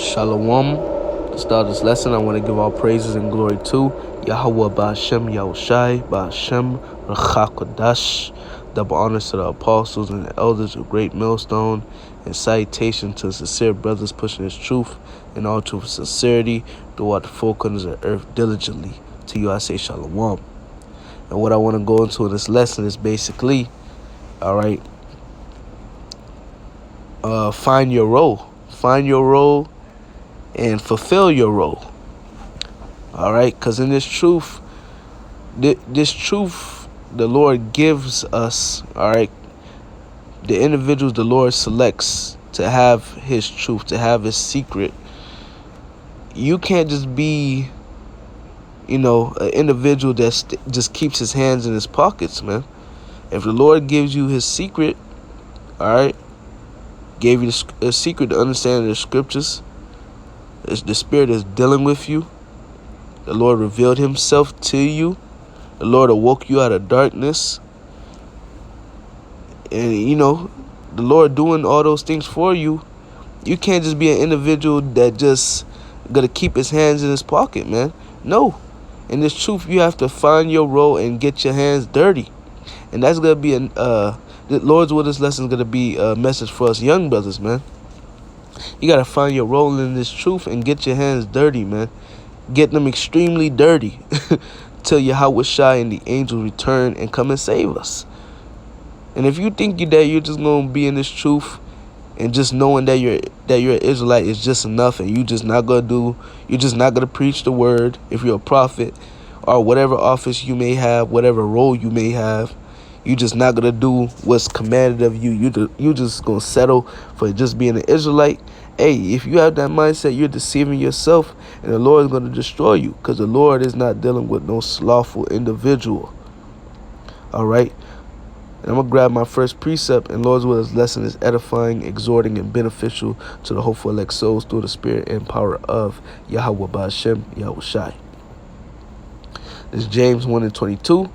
Shalom. To start this lesson, I want to give all praises and glory to Yahweh Ba'ashem Yahushai Ba'ashem Rachakodash. Double honors to the apostles and the elders of Great Millstone, and salutation to sincere brothers pushing His truth and all truth and sincerity throughout the four corners of the earth diligently. To you I say Shalom. And what I want to go into in this lesson is basically, find your role. Find your role and fulfill your role. All right, because in this truth, the Lord gives us, all right, the individuals the Lord selects to have His truth, to have His secret. You can't just be, an individual that just keeps his hands in his pockets, man. If the Lord gives you His secret, all right, gave you a secret to understand the scriptures, the Spirit is dealing with you. The Lord revealed Himself to you. The Lord awoke you out of darkness. And, the Lord doing all those things for you. You can't just be an individual that just going to keep his hands in his pocket, man. No. In this truth, you have to find your role and get your hands dirty. And that's going to be the Lord's will. This lesson is going to be a message for us young brothers, man. You got to find your role in this truth and get your hands dirty, man. Get them extremely dirty till Yahweh Shai and the angels return and come and save us. And if you think that you're just going to be in this truth and just knowing that you're an Israelite is just enough, and you're just not going to preach the word if you're a prophet or whatever office you may have, whatever role you may have, you just not going to do what's commanded of you. You just going to settle for just being an Israelite. Hey, if you have that mindset, you're deceiving yourself, and the Lord is going to destroy you, because the Lord is not dealing with no slothful individual. All right? And I'm going to grab my first precept, and Lord's will, this lesson is edifying, exhorting, and beneficial to the hopeful elect souls through the spirit and power of Yahweh Ba'ashem Yahushai. This is James 1:22.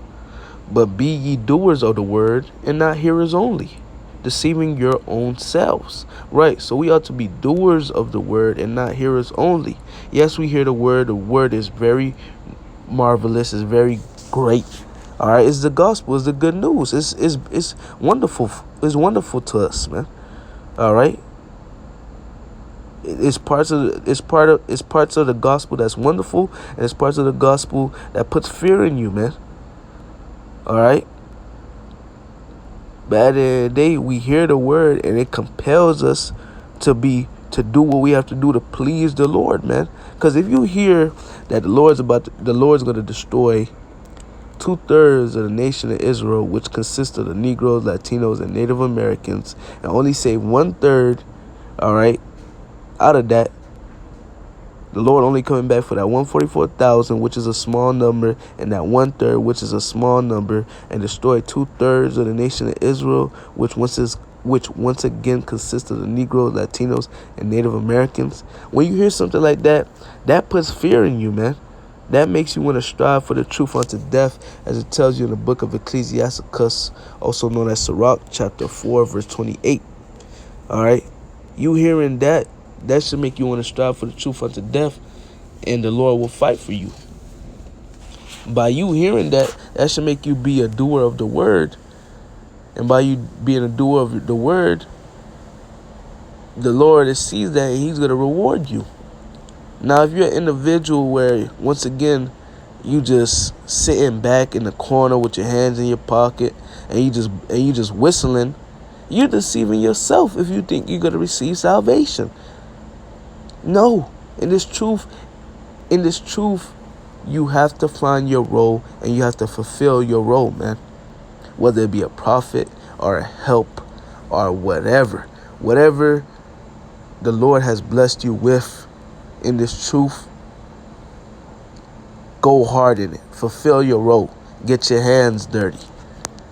But be ye doers of the word, and not hearers only, deceiving your own selves. Right, so we ought to be doers of the word and not hearers only. Yes, we hear the word. The word is very marvelous. It's very great. All right, it's the gospel. It's the good news. It's wonderful. It's wonderful to us, man. All right. It's parts of the gospel that's wonderful, and it's parts of the gospel that puts fear in you, man. All right. But at the end of the day, we hear the word, and it compels us to do what we have to do to please the Lord, man. Because if you hear that the Lord's going to destroy 2/3 of the nation of Israel, which consists of the Negroes, Latinos, and Native Americans, and only save 1/3, all right, out of that, the Lord only coming back for that 144,000, which is a small number, and that 1/3, which is a small number, and destroy 2/3 of the nation of Israel, which once again consists of the Negroes, Latinos, and Native Americans. When you hear something like that, that puts fear in you, man. That makes you want to strive for the truth unto death, as it tells you in the book of Ecclesiasticus, also known as Sirach, chapter 4, verse 28. All right, you hearing that should make you want to strive for the truth unto death, and the Lord will fight for you. By you hearing that should make you be a doer of the word. And by you being a doer of the word, the Lord sees that, and He's going to reward you. Now, if you're an individual where, once again, you just sitting back in the corner with your hands in your pocket, and you just whistling, you're deceiving yourself if you think you're going to receive salvation. No, in this truth, you have to find your role, and you have to fulfill your role, man. Whether it be a prophet or a help or whatever the Lord has blessed you with in this truth, go hard in it. Fulfill your role. Get your hands dirty.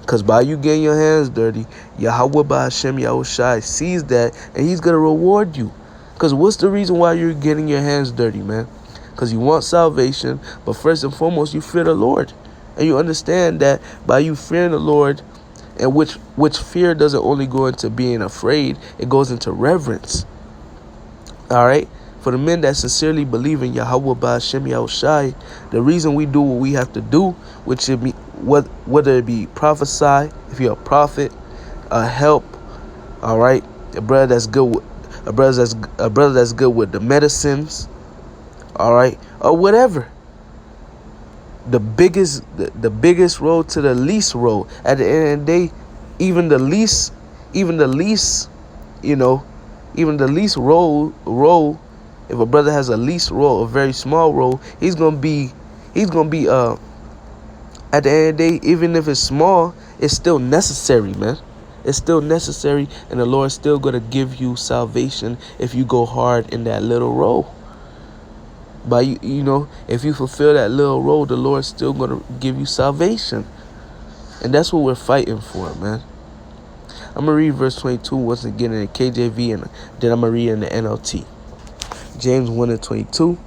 Because by you getting your hands dirty, Yahweh Ba'ashem Yahushai sees that, and He's going to reward you. Because what's the reason why you're getting your hands dirty, man? Because you want salvation, but first and foremost, you fear the Lord. And you understand that by you fearing the Lord, and which fear doesn't only go into being afraid, it goes into reverence. All right? For the men that sincerely believe in Yahweh Ba'Shem Yahushai, the reason we do what we have to do, which should be whether it be prophesy, if you're a prophet, help, all right, a brother that's good with a brother that's good with the medicines, all right, or whatever. The biggest road to the least road. At the end of the day, even the least, you know, even the least role. If a brother has a least role, a very small role, he's gonna be at the end of the day, even if it's small, it's still necessary, man. It's still necessary, and the Lord's still gonna give you salvation if you go hard in that little role. But you know, if you fulfill that little role, the Lord's still gonna give you salvation, and that's what we're fighting for, man. I'm gonna read verse 22 once again in the KJV, and then I'm gonna read in the NLT. James 1:22.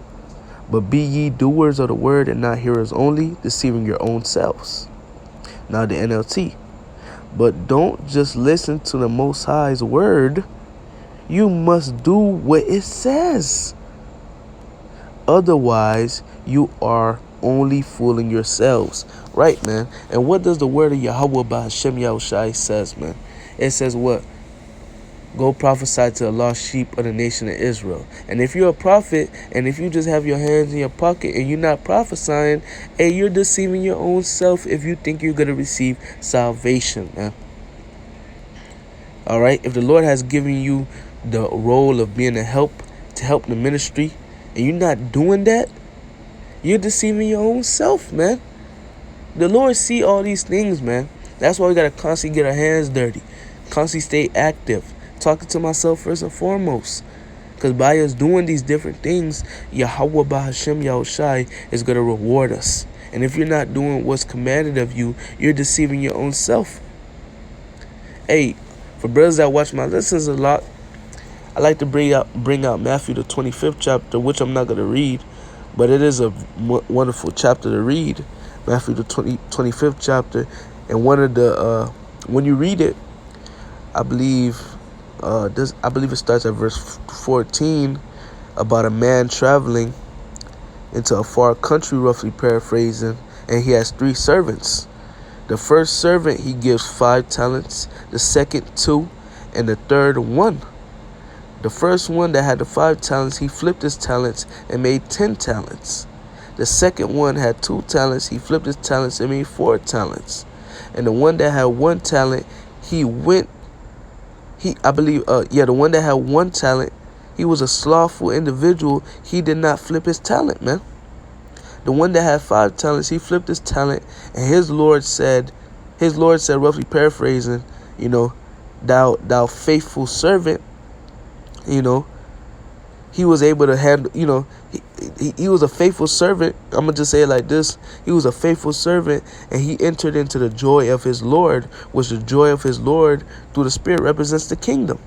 But be ye doers of the word and not hearers only, deceiving your own selves. Now the NLT. But don't just listen to the Most High's word. You must do what it says. Otherwise, you are only fooling yourselves. Right, man? And what does the word of Yahweh Ba'Shem Yahushai says, man? It says what? Go prophesy to the lost sheep of the nation of Israel. And if you're a prophet, and if you just have your hands in your pocket and you're not prophesying, hey, you're deceiving your own self if you think you're going to receive salvation, man. All right? If the Lord has given you the role of being to help the ministry, and you're not doing that, you're deceiving your own self, man. The Lord see all these things, man. That's why we got to constantly get our hands dirty. Constantly stay active. Talking to myself first and foremost. Because by us doing these different things, Yahweh Ba'Shem Yahushai is going to reward us. And if you're not doing what's commanded of you, you're deceiving your own self. Hey, for brothers that watch my lessons a lot, I like to bring out Matthew the 25th chapter, which I'm not going to read, but it is a wonderful chapter to read. Matthew the 25th chapter, and one of the when you read it, I believe it starts at verse 14 about a man traveling into a far country, roughly paraphrasing, and he has 3 servants. The first servant he gives 5 talents, the second 2, and the third 1. The first one that had the 5 talents, he flipped his talents and made 10 talents. The second one had 2 talents, he flipped his talents and made 4 talents. And the one that had 1 talent, the one that had 1 talent, he was a slothful individual. He did not flip his talent, man. The one that had 5 talents, he flipped his talent, and his Lord said, roughly paraphrasing, you know, thou faithful servant, you know, he was able to handle, you know, he was a faithful servant. I'm going to just say it like this. He was a faithful servant, and he entered into the joy of his Lord, which the joy of his Lord through the Spirit represents the kingdom.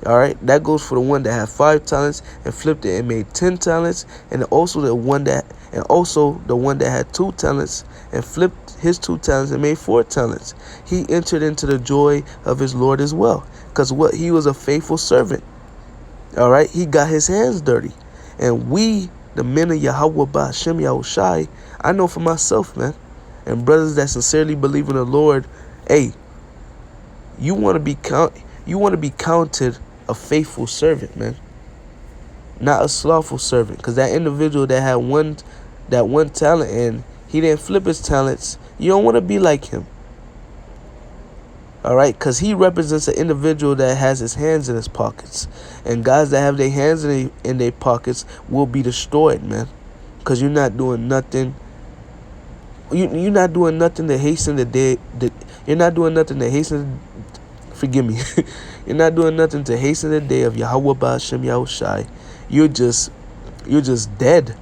All right, that goes for the one that had 5 talents and flipped it and made 10 talents, and also the one that had 2 talents and flipped his 2 talents and made 4 talents. He entered into the joy of his Lord as well, because he was a faithful servant. All right, he got his hands dirty, and we, the men of Yahweh Ba'Shem Yahushai, I know for myself, man, and brothers that sincerely believe in the Lord, hey, you want to be counted a faithful servant, man, not a slothful servant. Because that individual that had one talent and he didn't flip his talents, you don't want to be like him. All right, because he represents an individual that has his hands in his pockets, and guys that have their hands in their pockets will be destroyed, man. Because you're not doing nothing. You're not doing nothing to hasten the day. You're not doing nothing to hasten. Forgive me. You're not doing nothing to hasten the day of Yahweh Ba'Shem Yahushai. You're just dead.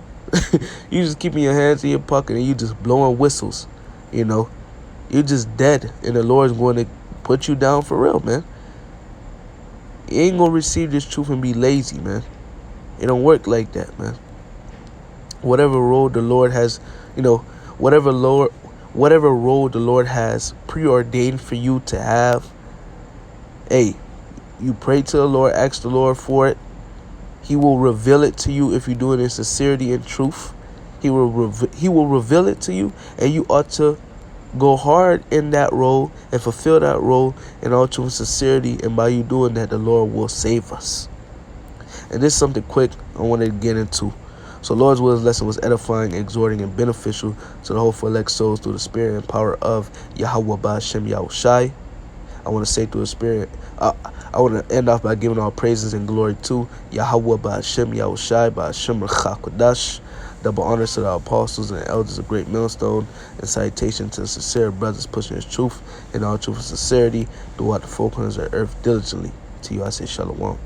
You just keeping your hands in your pocket and you just blowing whistles. You know, you're just dead, and the Lord's going to put you down for real, man. You ain't gonna receive this truth and be lazy, man. It don't work like that, man. Whatever role the Lord has, you know, whatever role the Lord has preordained for you to have, hey, you pray to the Lord, ask the Lord for it. He will reveal it to you if you do it in sincerity and truth. He will reveal it to you, and you ought to go hard in that role and fulfill that role in all true sincerity. And by you doing that, the Lord will save us. And this is something quick I wanted to get into. So Lord's Will's lesson was edifying, exhorting, and beneficial to the hopeful elect souls through the spirit and power of Yahweh Ba'Shem Yahushai. I want to say through the spirit, I want to end off by giving all praises and glory to Yahweh Ba'Shem Yahushai Ba'Shem Rechakodash. Double honors to the apostles and elders of Great Millstone, and salutation to the sincere brothers pushing his truth in all truth and sincerity throughout the four corners of the earth diligently. To you I say shalom.